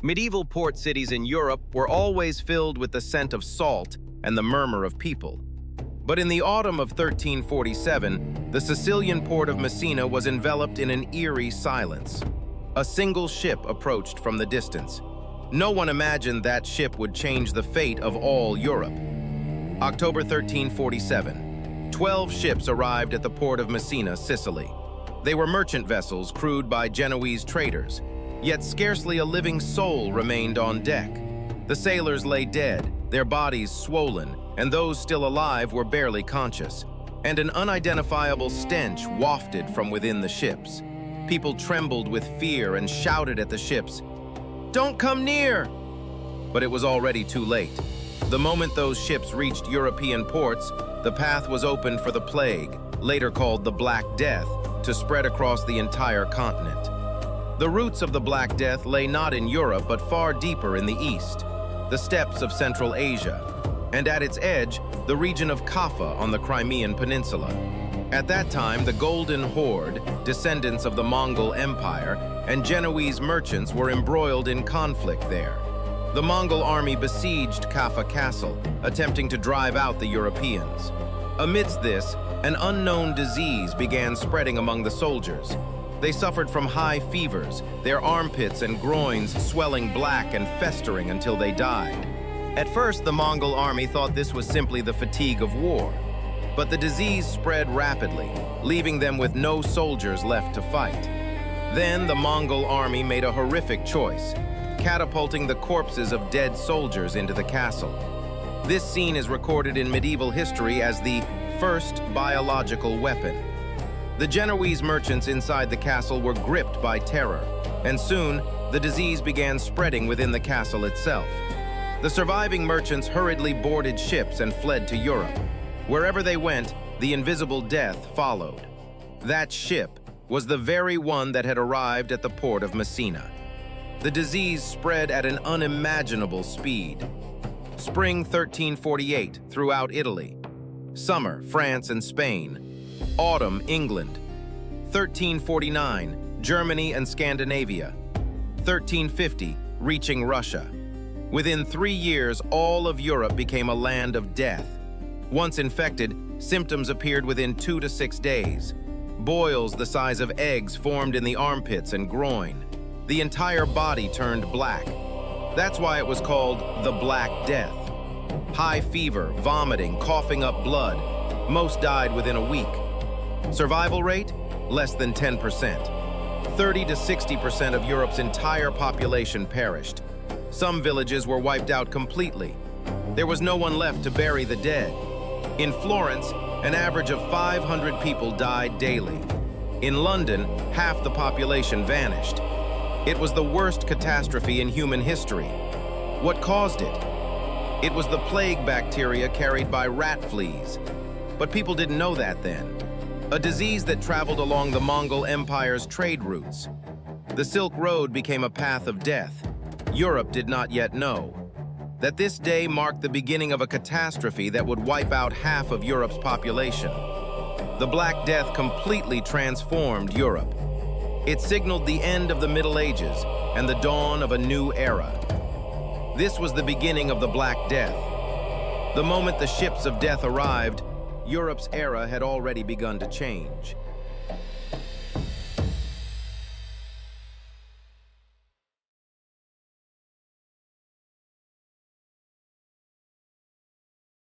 Medieval port cities in Europe were always filled with the scent of salt and the murmur of people. But in the autumn of 1347, the Sicilian port of Messina was enveloped in an eerie silence. A single ship approached from the distance. No one imagined that ship would change the fate of all Europe. October 1347. 12 ships arrived at the port of Messina, Sicily. They were merchant vessels crewed by Genoese traders, yet scarcely a living soul remained on deck. The sailors lay dead, their bodies swollen, and those still alive were barely conscious, and an unidentifiable stench wafted from within the ships. People trembled with fear and shouted at the ships, "Don't come near!" But it was already too late. The moment those ships reached European ports, the path was opened for the plague, later called the Black Death, to spread across the entire continent. The roots of the Black Death lay not in Europe, but far deeper in the east, the steppes of Central Asia, and at its edge, the region of Caffa on the Crimean Peninsula. At that time, the Golden Horde, descendants of the Mongol Empire, and Genoese merchants were embroiled in conflict there. The Mongol army besieged Caffa Castle, attempting to drive out the Europeans. Amidst this, an unknown disease began spreading among the soldiers. They suffered from high fevers, their armpits and groins swelling black and festering until they died. At first, the Mongol army thought this was simply the fatigue of war. But the disease spread rapidly, leaving them with no soldiers left to fight. Then the Mongol army made a horrific choice, catapulting the corpses of dead soldiers into the castle. This scene is recorded in medieval history as the first biological weapon. The Genoese merchants inside the castle were gripped by terror, and soon the disease began spreading within the castle itself. The surviving merchants hurriedly boarded ships and fled to Europe. Wherever they went, the invisible death followed. That ship was the very one that had arrived at the port of Messina. The disease spread at an unimaginable speed. Spring 1348 throughout Italy. Summer, France and Spain. Autumn, England. 1349, Germany and Scandinavia. 1350, reaching Russia. Within 3 years, all of Europe became a land of death. Once infected, symptoms appeared within 2 to 6 days. Boils the size of eggs formed in the armpits and groin. The entire body turned black. That's why it was called the Black Death. High fever, vomiting, coughing up blood. Most died within a week. Survival rate? Less than 10%. 30 to 60% of Europe's entire population perished. Some villages were wiped out completely. There was no one left to bury the dead. In Florence, an average of 500 people died daily. In London, half the population vanished. It was the worst catastrophe in human history. What caused it? It was the plague bacteria carried by rat fleas. But people didn't know that then. A disease that traveled along the Mongol Empire's trade routes. The Silk Road became a path of death. Europe did not yet know that this day marked the beginning of a catastrophe that would wipe out half of Europe's population. The Black Death completely transformed Europe. It signaled the end of the Middle Ages and the dawn of a new era. This was the beginning of the Black Death. The moment the ships of death arrived, Europe's era had already begun to change.